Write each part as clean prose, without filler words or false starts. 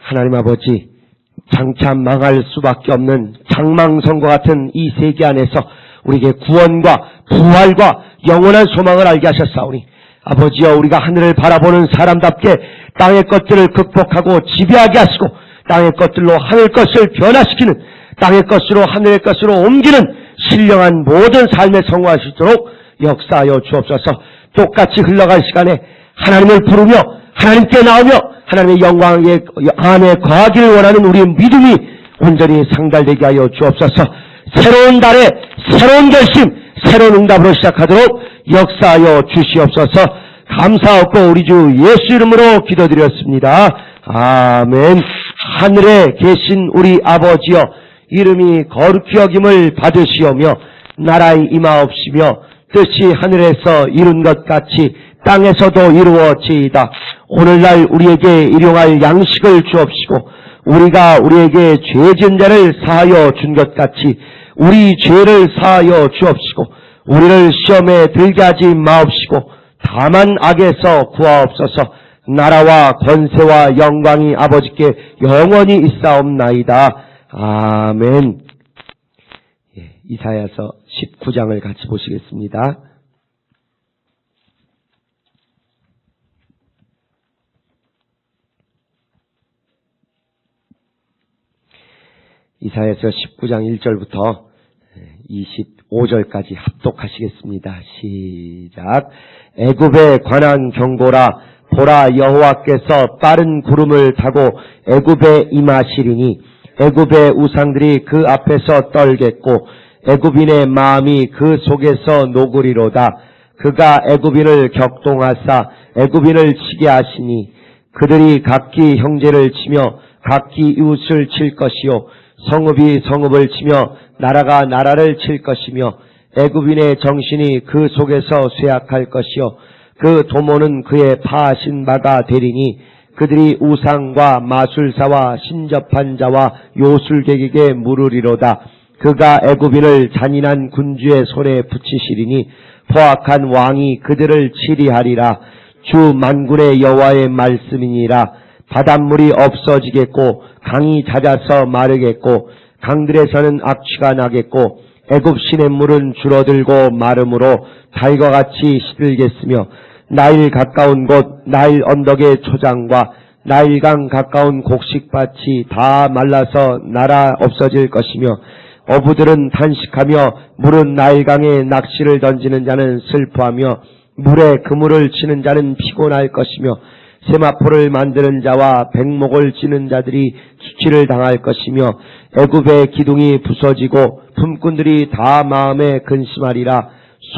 하나님 아버지, 장차 망할 수밖에 없는 장망성과 같은 이 세계 안에서 우리에게 구원과 부활과 영원한 소망을 알게 하셨사오니 아버지여, 우리가 하늘을 바라보는 사람답게 땅의 것들을 극복하고 지배하게 하시고 땅의 것들로 하늘 것을 변화시키는, 땅의 것으로 하늘의 것으로 옮기는 신령한 모든 삶에 성공할 수 있도록 역사하여 주옵소서. 똑같이 흘러갈 시간에 하나님을 부르며 하나님께 나오며 하나님의 영광 안에 거하기를 원하는 우리의 믿음이 온전히 상달되게 하여 주옵소서. 새로운 달에 새로운 결심, 새로운 응답으로 시작하도록 역사하여 주시옵소서. 감사하고 우리 주 예수 이름으로 기도드렸습니다. 아멘. 하늘에 계신 우리 아버지여, 이름이 거룩히 여김을 받으시오며 나라의 임하옵시며 뜻이 하늘에서 이룬 것 같이 땅에서도 이루어지이다. 오늘날 우리에게 일용할 양식을 주옵시고 우리가 우리에게 죄 지은 자를 사하여 준 것 같이 우리 죄를 사하여 주옵시고 우리를 시험에 들게 하지 마옵시고 다만 악에서 구하옵소서. 나라와 권세와 영광이 아버지께 영원히 있사옵나이다. 아멘. 이사야서 19장을 같이 보시겠습니다. 이사야서 19장 1절부터 25절까지 합독하시겠습니다. 시작. 애굽에 관한 경고라. 보라, 여호와께서 빠른 구름을 타고 애굽에 임하시리니 애굽의 우상들이 그 앞에서 떨겠고 애굽인의 마음이 그 속에서 녹으리로다. 그가 애굽인을 격동하사 애굽인을 치게 하시니 그들이 각기 형제를 치며 각기 이웃을 칠 것이요 성읍이 성읍을 치며 나라가 나라를 칠 것이며 애굽인의 정신이 그 속에서 쇠약할 것이요 그 도모는 그의 파하신 바가 되리니 그들이 우상과 마술사와 신접한 자와 요술객에게 물으리로다. 그가 애굽인을 잔인한 군주의 손에 붙이시리니 포악한 왕이 그들을 치리하리라. 주 만군의 여호와의 말씀이니라. 바닷물이 없어지겠고 강이 잦아서 마르겠고 강들에서는 악취가 나겠고 애굽 시냇물은 줄어들고 마름으로 달과 같이 시들겠으며 나일 가까운 곳 나일 언덕의 초장과 나일강 가까운 곡식밭이 다 말라서 날아 없어질 것이며 어부들은 탄식하며 물은 나일강에 낚시를 던지는 자는 슬퍼하며 물에 그물을 치는 자는 피곤할 것이며 세마포를 만드는 자와 백목을 치는 자들이 수치를 당할 것이며 애굽의 기둥이 부서지고 품꾼들이 다 마음에 근심하리라.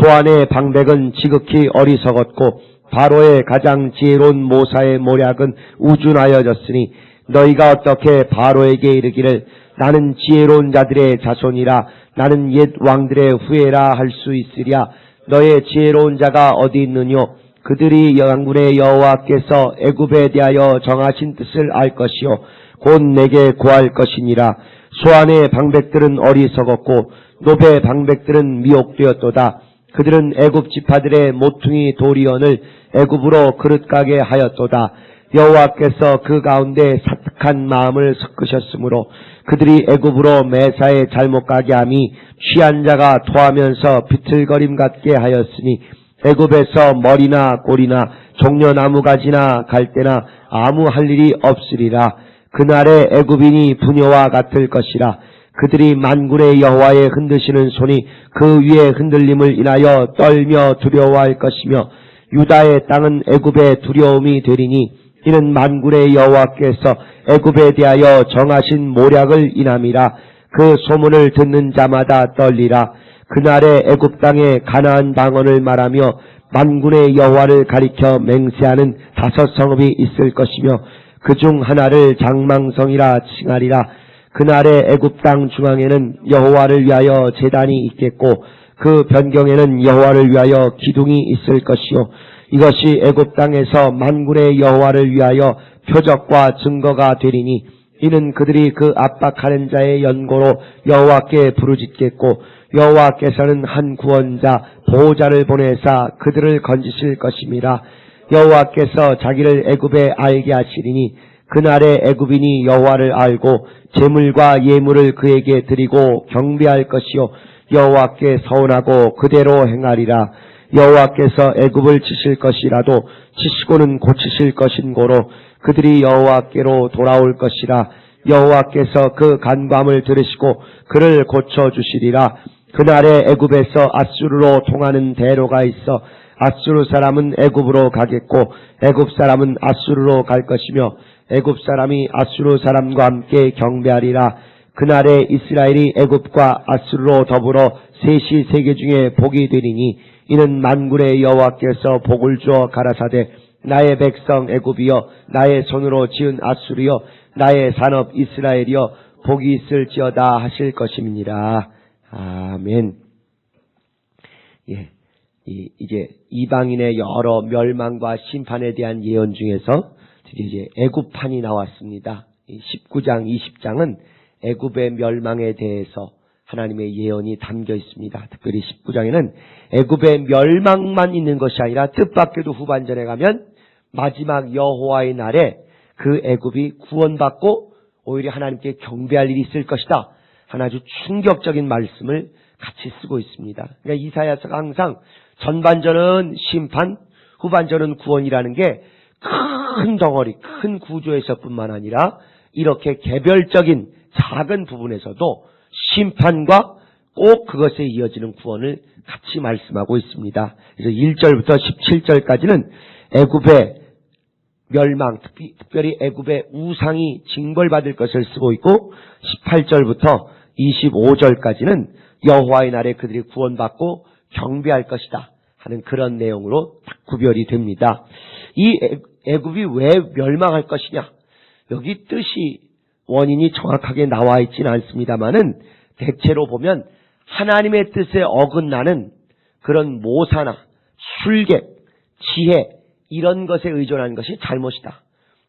소안의 방백은 지극히 어리석었고 바로의 가장 지혜로운 모사의 모략은 우준하여졌으니 너희가 어떻게 바로에게 이르기를 나는 지혜로운 자들의 자손이라 나는 옛 왕들의 후예라 할 수 있으랴. 너의 지혜로운 자가 어디 있느뇨? 그들이 양군의 여호와께서 애굽에 대하여 정하신 뜻을 알 것이요 곧 내게 구할 것이니라. 소안의 방백들은 어리석었고 노베의 방백들은 미혹되었도다. 그들은 애굽 지파들의 모퉁이 도리언을 애굽으로 그릇 가게 하였도다. 여호와께서 그 가운데 사특한 마음을 섞으셨으므로 그들이 애굽으로 매사에 잘못 가게 함이 취한 자가 토하면서 비틀거림 같게 하였으니 애굽에서 머리나 꼬리나 종려나무 가지나 갈대나 아무 할 일이 없으리라. 그날에 애굽인이 부녀와 같을 것이라. 그들이 만군의 여호와의 흔드시는 손이 그 위에 흔들림을 인하여 떨며 두려워할 것이며 유다의 땅은 애굽의 두려움이 되리니 이는 만군의 여호와께서 애굽에 대하여 정하신 모략을 인함이라. 그 소문을 듣는 자마다 떨리라. 그날에 애굽 땅에 가나안 방언을 말하며 만군의 여호와를 가리켜 맹세하는 5 성읍이 있을 것이며 그중 하나를 장망성이라 칭하리라. 그날에 애굽 땅 중앙에는 여호와를 위하여 제단이 있겠고 그 변경에는 여호와를 위하여 기둥이 있을 것이요 이것이 애굽 땅에서 만군의 여호와를 위하여 표적과 증거가 되리니 이는 그들이 그 압박하는 자의 연고로 여호와께 부르짖겠고 여호와께서는 한 구원자 보호자를 보내사 그들을 건지실 것임이라. 여호와께서 자기를 애굽에 알게 하시리니 그날에 애굽인이 여호와를 알고 제물과 예물을 그에게 드리고 경배할 것이요 여호와께 서운하고 그대로 행하리라. 여호와께서 애굽을 치실 것이라도 치시고는 고치실 것인고로 그들이 여호와께로 돌아올 것이라. 여호와께서 그 간구함을 들으시고 그를 고쳐주시리라. 그날에 애굽에서 아수르로 통하는 대로가 있어 아수르 사람은 애굽으로 가겠고 애굽 사람은 아수르로 갈 것이며 애굽 사람이 아수르 사람과 함께 경배하리라. 그날에 이스라엘이 애굽과 아수르로 더불어 셋이 세계 중에 복이 되리니 이는 만군의 여호와께서 복을 주어 가라사대 나의 백성 애굽이여 나의 손으로 지은 아수르여 나의 산업 이스라엘이여 복이 있을지어다 하실 것임이니라. 아멘. 예, 이제 이방인의 여러 멸망과 심판에 대한 예언 중에서 드디어 이제 애굽판이 나왔습니다. 19장, 20장은 애굽의 멸망에 대해서 하나님의 예언이 담겨 있습니다. 특별히 19장에는 애굽의 멸망만 있는 것이 아니라 뜻밖에도 후반전에 가면 마지막 여호와의 날에 그 애굽이 구원받고 오히려 하나님께 경배할 일이 있을 것이다 하는 아주 충격적인 말씀을 같이 쓰고 있습니다. 그러니까 이사야서가 항상 전반전은 심판, 후반전은 구원이라는 게 큰 덩어리, 큰 구조에서뿐만 아니라 이렇게 개별적인 작은 부분에서도 심판과 꼭 그것에 이어지는 구원을 같이 말씀하고 있습니다. 그래서 1절부터 17절까지는 애굽의 멸망, 특별히 애굽의 우상이 징벌받을 것을 쓰고 있고 18절부터 25절까지는 여호와의 날에 그들이 구원받고 경배할 것이다 하는 그런 내용으로 딱 구별이 됩니다. 이 애굽이 왜 멸망할 것이냐, 여기 뜻이 원인이 정확하게 나와 있지는 않습니다만은 대체로 보면 하나님의 뜻에 어긋나는 그런 모사나 술객, 지혜 이런 것에 의존하는 것이 잘못이다.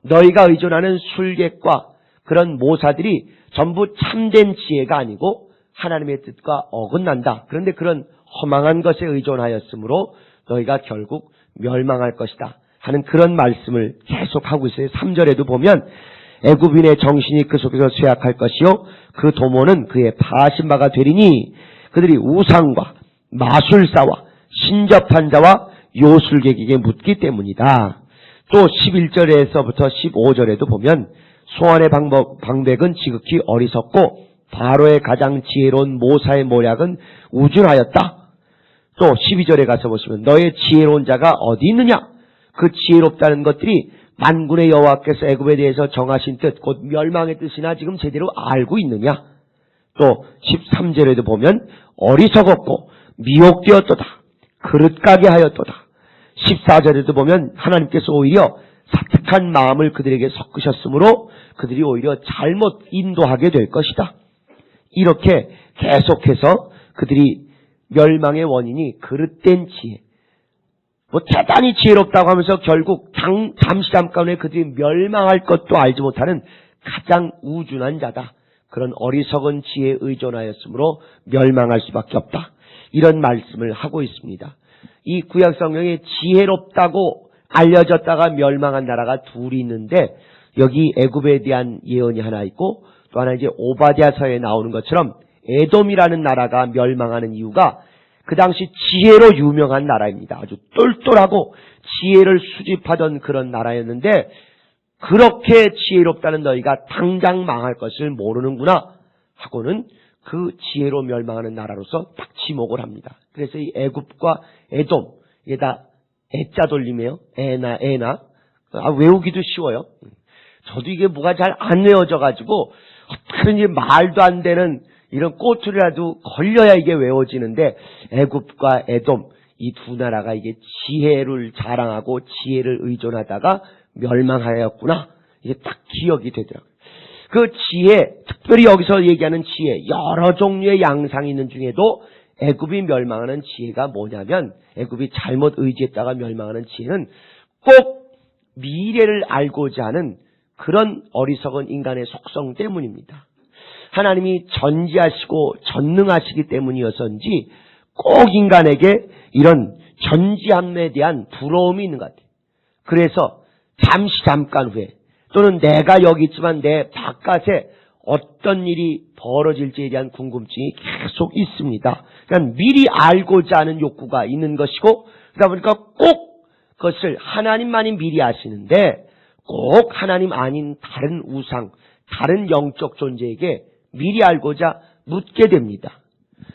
너희가 의존하는 술객과 그런 모사들이 전부 참된 지혜가 아니고 하나님의 뜻과 어긋난다. 그런데 그런 허망한 것에 의존하였으므로 너희가 결국 멸망할 것이다 하는 그런 말씀을 계속하고 있어요. 3절에도 보면 애굽인의 정신이 그 속에서 쇠약할 것이요 그 도모는 그의 파신 바가 되리니 그들이 우상과 마술사와 신접한 자와 요술객에게 묻기 때문이다. 또 11절에서부터 15절에도 보면 소환의 방백은 지극히 어리석고 바로의 가장 지혜로운 모사의 모략은 우준하였다. 또 12절에 가서 보시면 너의 지혜로운 자가 어디 있느냐? 그 지혜롭다는 것들이 만군의 여호와께서 애굽에 대해서 정하신 뜻, 곧 멸망의 뜻이나 지금 제대로 알고 있느냐? 또 13절에도 보면 어리석었고 미혹되었도다. 그릇가게 하였도다. 14절에도 보면 하나님께서 오히려 사특한 마음을 그들에게 섞으셨으므로 그들이 오히려 잘못 인도하게 될 것이다. 이렇게 계속해서 그들이 멸망의 원인이 그릇된 지혜, 대단히 지혜롭다고 하면서 결국 잠깐에 그들이 멸망할 것도 알지 못하는 가장 우준한 자다. 그런 어리석은 지혜에 의존하였으므로 멸망할 수밖에 없다. 이런 말씀을 하고 있습니다. 이 구약 성경에 지혜롭다고 알려졌다가 멸망한 나라가 둘이 있는데 여기 애굽에 대한 예언이 하나 있고 또 하나 이제 오바댜서에 나오는 것처럼 에돔이라는 나라가 멸망하는 이유가 그 당시 지혜로 유명한 나라입니다. 아주 똘똘하고 지혜를 수집하던 그런 나라였는데 그렇게 지혜롭다는 너희가 당장 망할 것을 모르는구나 하고는 그 지혜로 멸망하는 나라로서 딱 지목을 합니다. 그래서 이 애굽과 에돔, 이게 다 애자 돌림이에요. 애나 외우기도 쉬워요. 저도 이게 뭐가 잘 안 외워져가지고 어떻게 말도 안 되는 이런 꼬투리라도 걸려야 이게 외워지는데 애굽과 에돔 이 두 나라가 이게 지혜를 자랑하고 지혜를 의존하다가 멸망하였구나. 이게 딱 기억이 되더라고요. 그 지혜, 특별히 여기서 얘기하는 지혜, 여러 종류의 양상이 있는 중에도 애굽이 멸망하는 지혜가 뭐냐면 애굽이 잘못 의지했다가 멸망하는 지혜는 꼭 미래를 알고자 하는 그런 어리석은 인간의 속성 때문입니다. 하나님이 전지하시고 전능하시기 때문이어서인지 꼭 인간에게 이런 전지함에 대한 부러움이 있는 것 같아요. 그래서 잠깐 후에 또는 내가 여기 있지만 내 바깥에 어떤 일이 벌어질지에 대한 궁금증이 계속 있습니다. 그러니까 미리 알고자 하는 욕구가 있는 것이고, 그러다 보니까 꼭 그것을 하나님만이 미리 아시는데 꼭 하나님 아닌 다른 우상, 다른 영적 존재에게 미리 알고자 묻게 됩니다.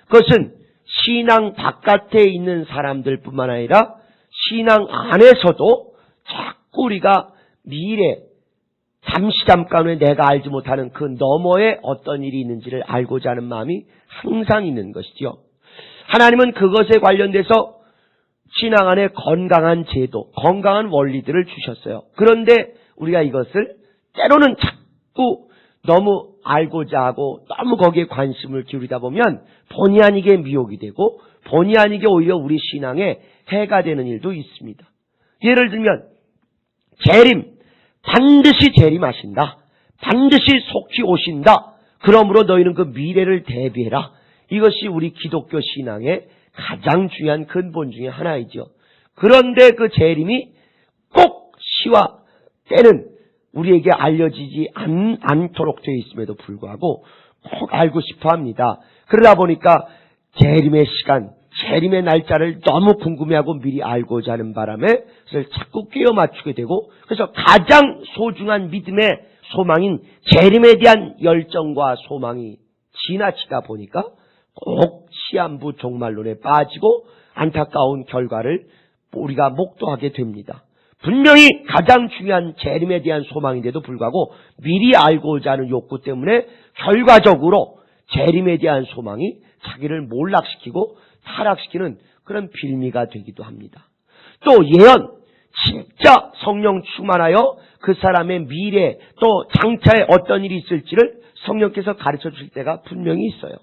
그것은 신앙 바깥에 있는 사람들뿐만 아니라 신앙 안에서도 자꾸 우리가 미래, 잠깐의 내가 알지 못하는 그 너머에 어떤 일이 있는지를 알고자 하는 마음이 항상 있는 것이죠. 하나님은 그것에 관련돼서 신앙 안에 건강한 제도, 건강한 원리들을 주셨어요. 그런데 우리가 이것을 때로는 자꾸 너무 알고자 하고 너무 거기에 관심을 기울이다 보면 본의 아니게 미혹이 되고 본의 아니게 오히려 우리 신앙에 해가 되는 일도 있습니다. 예를 들면 재림, 반드시 재림하신다. 반드시 속히 오신다. 그러므로 너희는 그 미래를 대비해라. 이것이 우리 기독교 신앙의 가장 중요한 근본 중에 하나이죠. 그런데 그 재림이 꼭 시와 때는 우리에게 알려지지 않도록 되어 있음에도 불구하고 꼭 알고 싶어 합니다. 그러다 보니까 재림의 시간, 재림의 날짜를 너무 궁금해하고 미리 알고자 하는 바람에 그것을 자꾸 끼워 맞추게 되고, 그래서 가장 소중한 믿음의 소망인 재림에 대한 열정과 소망이 지나치다 보니까 꼭 시한부 종말론에 빠지고 안타까운 결과를 우리가 목도하게 됩니다. 분명히 가장 중요한 재림에 대한 소망인데도 불구하고 미리 알고자 하는 욕구 때문에 결과적으로 재림에 대한 소망이 자기를 몰락시키고 타락시키는 그런 빌미가 되기도 합니다. 또 예언, 진짜 성령 충만하여 그 사람의 미래 또 장차에 어떤 일이 있을지를 성령께서 가르쳐 주실 때가 분명히 있어요.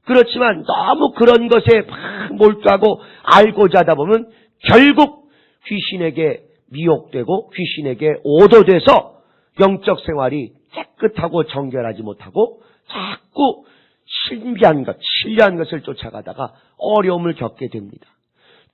그렇지만 너무 그런 것에 막 몰두하고 알고자 하다 보면 결국 귀신에게 미혹되고 귀신에게 오도돼서 영적 생활이 깨끗하고 정결하지 못하고 자꾸 신비한 것, 신뢰한 것을 쫓아가다가 어려움을 겪게 됩니다.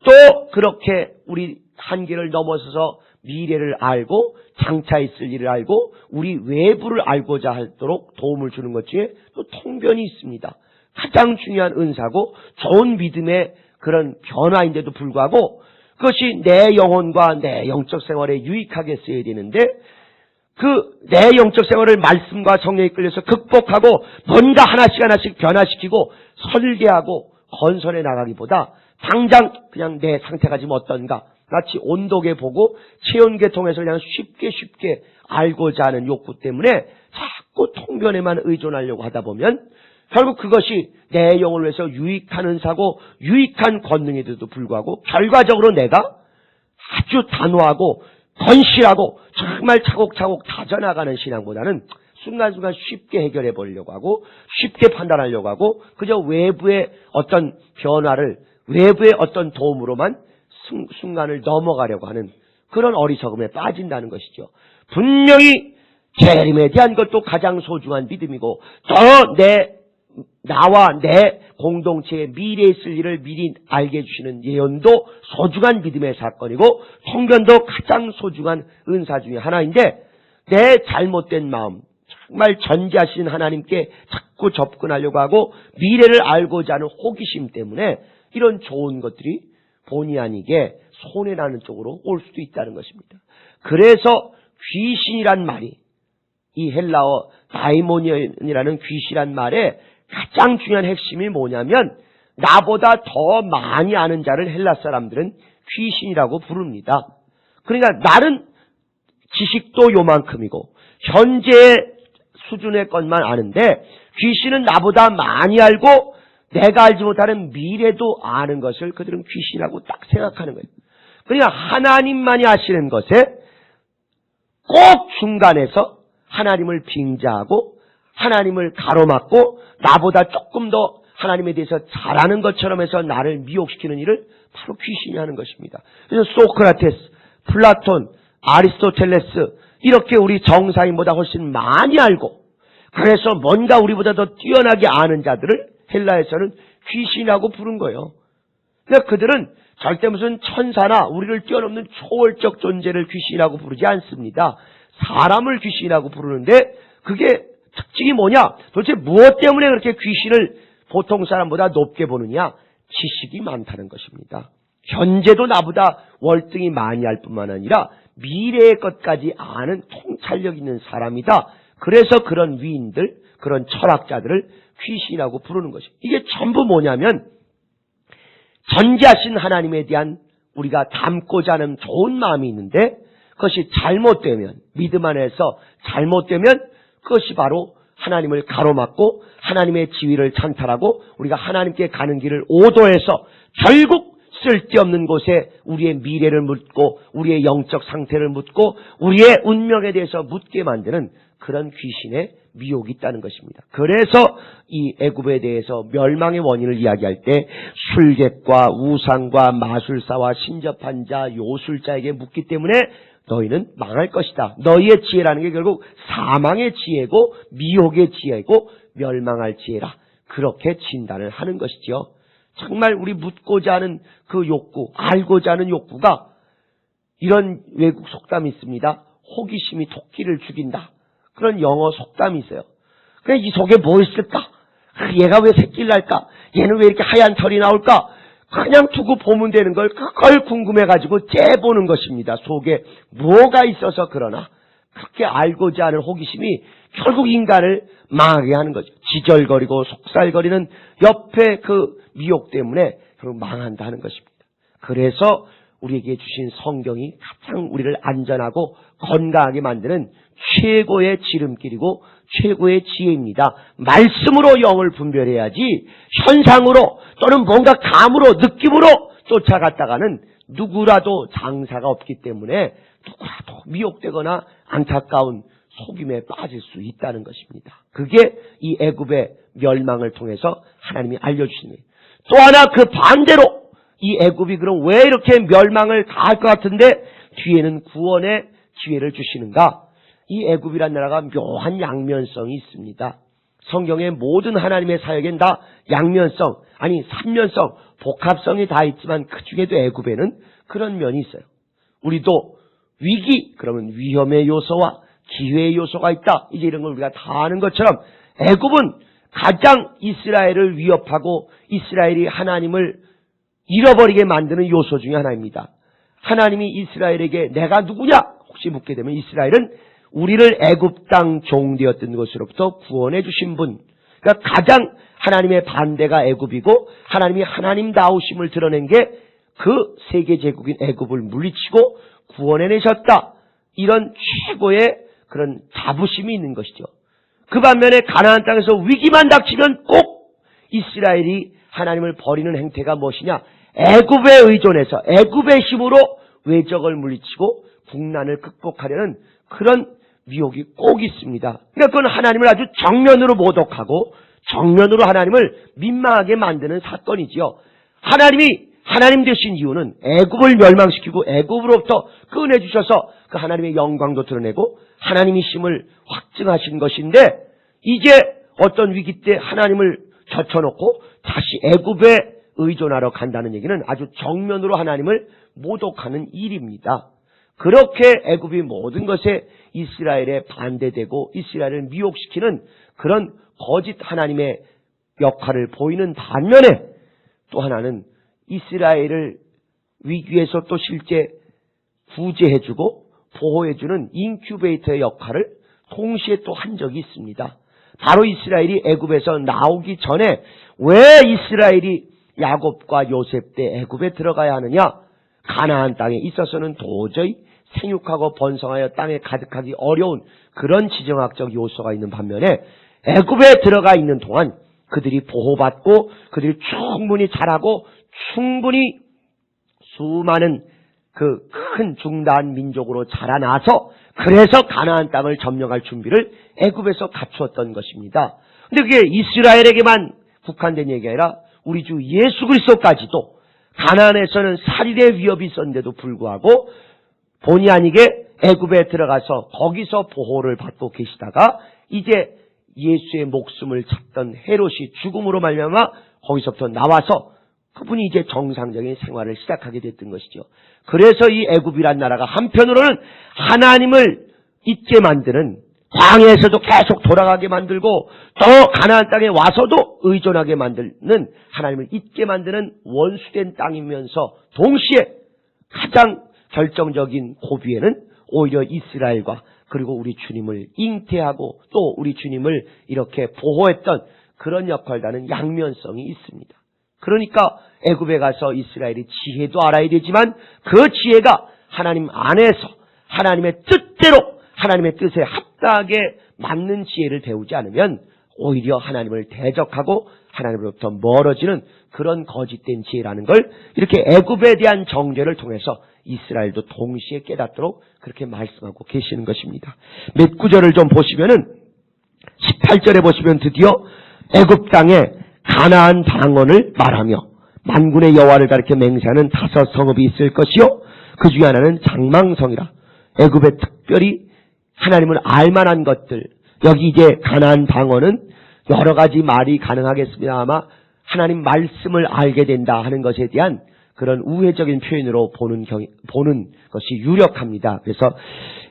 또 그렇게 우리 한계를 넘어서서 미래를 알고 장차 있을 일을 알고 우리 외부를 알고자 하도록 도움을 주는 것 중에 또 통변이 있습니다. 가장 중요한 은사고 좋은 믿음의 그런 변화인데도 불구하고 그것이 내 영혼과 내 영적 생활에 유익하게 쓰여야 되는데 그 내 영적 생활을 말씀과 성령에 끌려서 극복하고 뭔가 하나씩 변화시키고 설계하고 건설해 나가기보다 당장 그냥 내 상태가 지금 어떤가 마치 온도계 보고 체온계 통해서 그냥 쉽게 알고자 하는 욕구 때문에 자꾸 통변에만 의존하려고 하다 보면 결국 그것이 내 영혼을 위해서 유익한 은사고 유익한 권능에도 불구하고 결과적으로 내가 아주 단호하고 건실하고 정말 차곡차곡 다져나가는 신앙보다는 순간순간 쉽게 해결해 보려고 하고 쉽게 판단하려고 하고 그저 외부의 어떤 변화를 외부의 어떤 도움으로만 순간을 넘어가려고 하는 그런 어리석음에 빠진다는 것이죠. 분명히 재림에 대한 것도 가장 소중한 믿음이고 더 나와 내 공동체의 미래에 있을 일을 미리 알게 해주시는 예언도 소중한 믿음의 사건이고 통변도 가장 소중한 은사 중에 하나인데 내 잘못된 마음 정말 전지하신 하나님께 자꾸 접근하려고 하고 미래를 알고자 하는 호기심 때문에 이런 좋은 것들이 본의 아니게 손해나는 쪽으로 올 수도 있다는 것입니다. 그래서 귀신이란 말이 이 헬라어 다이모니언이라는 귀신이란 말에 가장 중요한 핵심이 뭐냐면 나보다 더 많이 아는 자를 헬라 사람들은 귀신이라고 부릅니다. 그러니까 나는 지식도 요만큼이고 현재의 수준의 것만 아는데 귀신은 나보다 많이 알고 내가 알지 못하는 미래도 아는 것을 그들은 귀신이라고 딱 생각하는 거예요. 그러니까 하나님만이 아시는 것에 꼭 중간에서 하나님을 빙자하고 하나님을 가로막고 나보다 조금 더 하나님에 대해서 잘 아는 것처럼 해서 나를 미혹시키는 일을 바로 귀신이 하는 것입니다. 그래서 소크라테스, 플라톤, 아리스토텔레스 이렇게 우리 정사인보다 훨씬 많이 알고 그래서 뭔가 우리보다 더 뛰어나게 아는 자들을 헬라에서는 귀신이라고 부른 거예요. 그러니까 그들은 절대 무슨 천사나 우리를 뛰어넘는 초월적 존재를 귀신이라고 부르지 않습니다. 사람을 귀신이라고 부르는데 그게 특징이 뭐냐? 도대체 무엇 때문에 그렇게 귀신을 보통 사람보다 높게 보느냐? 지식이 많다는 것입니다. 현재도 나보다 월등히 많이 알 뿐만 아니라 미래의 것까지 아는 통찰력 있는 사람이다. 그래서 그런 위인들, 그런 철학자들을 귀신이라고 부르는 것이죠. 이게 전부 뭐냐면 전지하신 하나님에 대한 우리가 담고자 하는 좋은 마음이 있는데 그것이 잘못되면, 믿음 안에서 잘못되면 그것이 바로 하나님을 가로막고 하나님의 지위를 찬탈하고 우리가 하나님께 가는 길을 오도해서 결국 쓸데없는 곳에 우리의 미래를 묻고 우리의 영적 상태를 묻고 우리의 운명에 대해서 묻게 만드는 그런 귀신의 미혹이 있다는 것입니다. 그래서 이 애굽에 대해서 멸망의 원인을 이야기할 때 술객과 우상과 마술사와 신접한 자, 요술자에게 묻기 때문에 너희는 망할 것이다. 너희의 지혜라는 게 결국 사망의 지혜고 미혹의 지혜고 멸망할 지혜라. 그렇게 진단을 하는 것이죠. 정말 우리 묻고자 하는 그 욕구, 알고자 하는 욕구가 이런 외국 속담이 있습니다. 호기심이 토끼를 죽인다. 그런 영어 속담이 있어요. 그냥 이 속에 뭐 있을까? 얘가 왜 새끼를 날까? 얘는 왜 이렇게 하얀 털이 나올까? 그냥 두고 보면 되는 걸 그걸 궁금해가지고 째보는 것입니다. 속에 뭐가 있어서 그러나 그렇게 알고자 하는 호기심이 결국 인간을 망하게 하는 거죠. 지절거리고 속살거리는 옆에 그 미혹 때문에 결국 망한다 하는 것입니다. 그래서 우리에게 주신 성경이 가장 우리를 안전하고 건강하게 만드는 최고의 지름길이고 최고의 지혜입니다. 말씀으로 영을 분별해야지 현상으로 또는 뭔가 감으로 느낌으로 쫓아갔다가는 누구라도 장사가 없기 때문에 누구라도 미혹되거나 안타까운 속임에 빠질 수 있다는 것입니다. 그게 이 애굽의 멸망을 통해서 하나님이 알려주시는 거예요. 또 하나 그 반대로 이 애굽이 그럼 왜 이렇게 멸망을 가할 것 같은데 뒤에는 구원의 기회를 주시는가? 이 애굽이란 나라가 묘한 양면성이 있습니다. 성경의 모든 하나님의 사역엔 다 양면성, 아니 삼면성, 복합성이 다 있지만 그 중에도 애굽에는 그런 면이 있어요. 우리도 위기, 그러면 위험의 요소와 기회의 요소가 있다. 이제 이런 걸 우리가 다 아는 것처럼 애굽은 가장 이스라엘을 위협하고 이스라엘이 하나님을 잃어버리게 만드는 요소 중에 하나입니다. 하나님이 이스라엘에게 내가 누구냐? 혹시 묻게 되면 이스라엘은 우리를 애굽 땅 종되었던 것으로부터 구원해 주신 분. 그러니까 가장 하나님의 반대가 애굽이고 하나님이 하나님다우심을 드러낸 게 그 세계 제국인 애굽을 물리치고 구원해내셨다. 이런 최고의 그런 자부심이 있는 것이죠. 그 반면에 가나안 땅에서 위기만 닥치면 꼭 이스라엘이 하나님을 버리는 행태가 무엇이냐? 애굽에 의존해서 애굽의 힘으로 외적을 물리치고 국난을 극복하려는 그런 미혹이 꼭 있습니다. 그러니까 그건 하나님을 아주 정면으로 모독하고 정면으로 하나님을 민망하게 만드는 사건이지요. 하나님이 하나님 되신 이유는 애굽을 멸망시키고 애굽으로부터 꺼내주셔서 그 하나님의 영광도 드러내고 하나님이심을 확증하신 것인데 이제 어떤 위기 때 하나님을 젖혀놓고 다시 애굽에 의존하러 간다는 얘기는 아주 정면으로 하나님을 모독하는 일입니다. 그렇게 애굽이 모든 것에 이스라엘에 반대되고 이스라엘을 미혹시키는 그런 거짓 하나님의 역할을 보이는 반면에 또 하나는 이스라엘을 위기에서 또 실제 구제해주고 보호해주는 인큐베이터의 역할을 동시에 또 한 적이 있습니다. 바로 이스라엘이 애굽에서 나오기 전에 왜 이스라엘이 야곱과 요셉 때 애굽에 들어가야 하느냐? 가나안 땅에 있어서는 도저히 생육하고 번성하여 땅에 가득하기 어려운 그런 지정학적 요소가 있는 반면에 애굽에 들어가 있는 동안 그들이 보호받고 그들이 충분히 자라고 충분히 수많은 그 큰 중다한 민족으로 자라나서 그래서 가나안 땅을 점령할 준비를 애굽에서 갖추었던 것입니다. 근데 그게 이스라엘에게만 국한된 얘기가 아니라 우리 주 예수 그리스도까지도 가나안에서는 살인의 위협이 있었는데도 불구하고 본의 아니게 애굽에 들어가서 거기서 보호를 받고 계시다가 이제 예수의 목숨을 찾던 헤롯이 죽음으로 말미암아 거기서부터 나와서 그분이 이제 정상적인 생활을 시작하게 됐던 것이죠. 그래서 이 애굽이란 나라가 한편으로는 하나님을 있게 만드는, 광야에서도 계속 돌아가게 만들고 또 가나안 땅에 와서도 의존하게 만드는, 하나님을 잊게 만드는 원수된 땅이면서 동시에 가장 결정적인 고비에는 오히려 이스라엘과 그리고 우리 주님을 잉태하고 또 우리 주님을 이렇게 보호했던 그런 역할을 하는 양면성이 있습니다. 그러니까 애굽에 가서 이스라엘이 지혜도 알아야 되지만 그 지혜가 하나님 안에서 하나님의 뜻대로 하나님의 뜻에 합당하게 맞는 지혜를 배우지 않으면 오히려 하나님을 대적하고 하나님으로부터 멀어지는 그런 거짓된 지혜라는 걸 이렇게 애굽에 대한 정죄를 통해서 이스라엘도 동시에 깨닫도록 그렇게 말씀하고 계시는 것입니다. 몇 구절을 좀 보시면은 18절에 보시면 드디어 애굽 땅에 가나안 방언을 말하며 만군의 여호와를 가리켜 맹세하는 5 성읍이 있을 것이요 그 중에 하나는 장망성이라. 애굽에 특별히 하나님을 알만한 것들, 여기 이제 가나안 방언은 여러 가지 말이 가능하겠습니다. 아마 하나님 말씀을 알게 된다 하는 것에 대한 그런 우회적인 표현으로 보는 것이 유력합니다. 그래서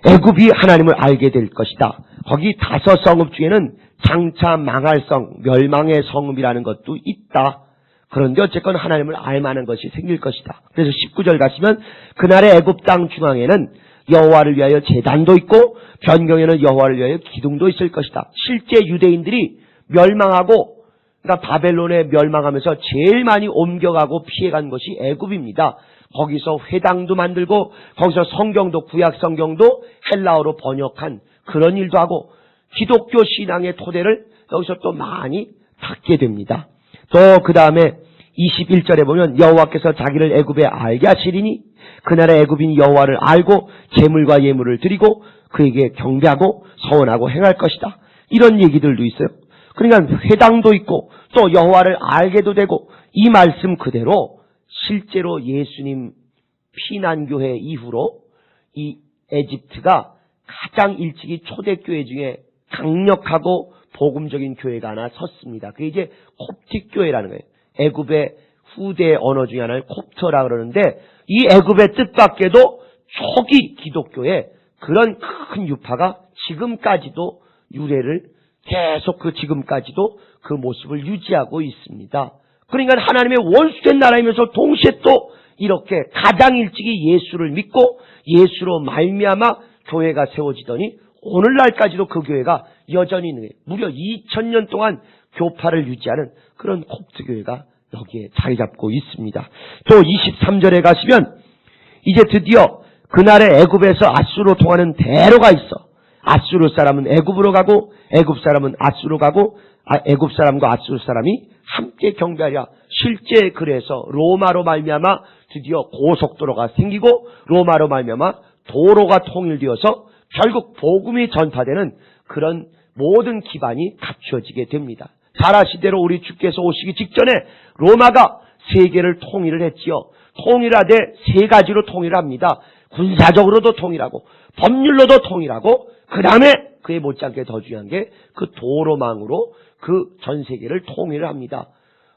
애굽이 하나님을 알게 될 것이다. 거기 5 성읍 중에는 장차 망할 성, 멸망의 성읍이라는 것도 있다. 그런데 어쨌건 하나님을 알만한 것이 생길 것이다. 그래서 19절 가시면 그날의 애굽 땅 중앙에는 여호와를 위하여 제단도 있고 변경에는 여호와를 위하여 기둥도 있을 것이다. 실제 유대인들이 멸망하고, 그러니까 바벨론에 멸망하면서 제일 많이 옮겨가고 피해간 것이 애굽입니다. 거기서 회당도 만들고 거기서 성경도, 구약 성경도 헬라어로 번역한 그런 일도 하고 기독교 신앙의 토대를 여기서 또 많이 닦게 됩니다. 또 그 다음에 21절에 보면 여호와께서 자기를 애굽에 알게 하시리니 그날의 애굽인 여호와를 알고 제물과 예물을 드리고 그에게 경배하고 서원하고 행할 것이다. 이런 얘기들도 있어요. 그러니까 회당도 있고 또 여호와를 알게도 되고, 이 말씀 그대로 실제로 예수님 피난교회 이후로 이 에집트가 가장 일찍이 초대교회 중에 강력하고 복음적인 교회가 하나 섰습니다. 그게 이제 콥틱 교회라는 거예요. 애굽의 후대 언어 중에 하나를 콥터라 그러는데, 이 애굽의 뜻밖에도 초기 기독교의 그런 큰 유파가 지금까지도 유래를 계속 지금까지도 그 모습을 유지하고 있습니다. 그러니까 하나님의 원수된 나라이면서 동시에 또 이렇게 가장 일찍이 예수를 믿고 예수로 말미암아 교회가 세워지더니 오늘날까지도 그 교회가 여전히 있는 거예요. 무려 2000년 동안 교파를 유지하는 그런 콥트 교회가 여기에 자리 잡고 있습니다. 또 23절에 가시면 이제 드디어 그날의 애굽에서 아수르로 통하는 대로가 있어. 아수르 사람은 애굽으로 가고 애굽 사람은 아수르로 가고 애굽 사람과 아수르 사람이 함께 경배하랴. 실제 그래서 로마로 말미암아 드디어 고속도로가 생기고 로마로 말미암아 도로가 통일되어서 결국 복음이 전파되는 그런 모든 기반이 갖추어지게 됩니다. 잘 아시대로 우리 주께서 오시기 직전에 로마가 세계를 통일을 했지요. 통일하되 3가지로 통일합니다. 군사적으로도 통일하고 법률로도 통일하고 그 다음에 그에 못지않게 더 중요한 게 그 도로망으로 그 전 세계를 통일을 합니다.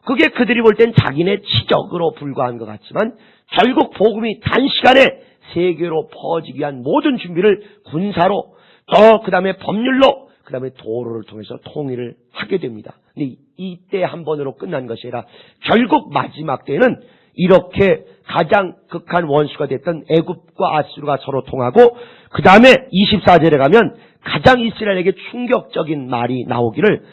그게 그들이 볼 땐 자기네 치적으로 불과한 것 같지만 결국 복음이 단시간에 세계로 퍼지기 위한 모든 준비를 군사로 또 그 다음에 법률로 그 다음에 도로를 통해서 통일을 하게 됩니다. 근데 이때 한 번으로 끝난 것이 아니라 결국 마지막 때는 이렇게 가장 극한 원수가 됐던 애굽과 아수르가 서로 통하고 그 다음에 24절에 가면 가장 이스라엘에게 충격적인 말이 나오기를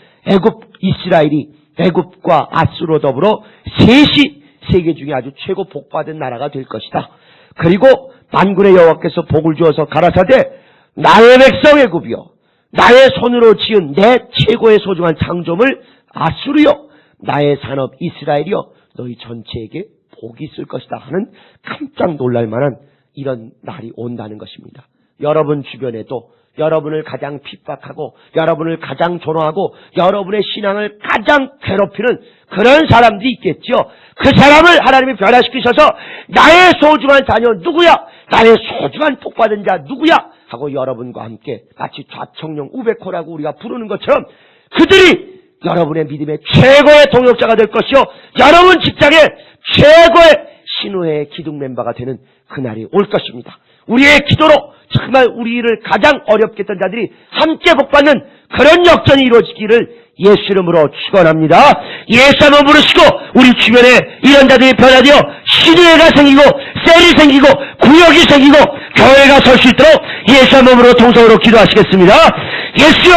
이스라엘이 애굽과 아수르로 더불어 셋이 세계 중에 아주 최고 복받은 나라가 될 것이다. 그리고 만군의 여호와께서 복을 주어서 가라사대 나의 백성 애굽이여 나의 손으로 지은 내 최고의 소중한 창조물 아수르여 나의 산업 이스라엘이여 너희 전체에게 복이 있을 것이다 하는 깜짝 놀랄 만한 이런 날이 온다는 것입니다. 여러분 주변에도 여러분을 가장 핍박하고 여러분을 가장 조롱하고 여러분의 신앙을 가장 괴롭히는 그런 사람들이 있겠죠. 그 사람을 하나님이 변화시키셔서 나의 소중한 자녀 누구야? 나의 소중한 복받은 자 누구야? 하고 여러분과 함께 마치 좌청룡 우베코라고 우리가 부르는 것처럼 그들이 여러분의 믿음의 최고의 동역자가 될 것이요 여러분 직장의 최고의 신우회의 기둥 멤버가 되는 그날이 올 것입니다. 우리의 기도로 정말 우리를 가장 어렵게 했던 자들이 함께 복받는 그런 역전이 이루어지기를 예수 이름으로 축원합니다. 예수 한번 부르시고 우리 주변에 이런 자들이 변화되어 시내가 생기고 셀이 생기고 구역이 생기고 교회가 설 수 있도록 예수 한번 부르고 통성으로 기도하시겠습니다. 예수여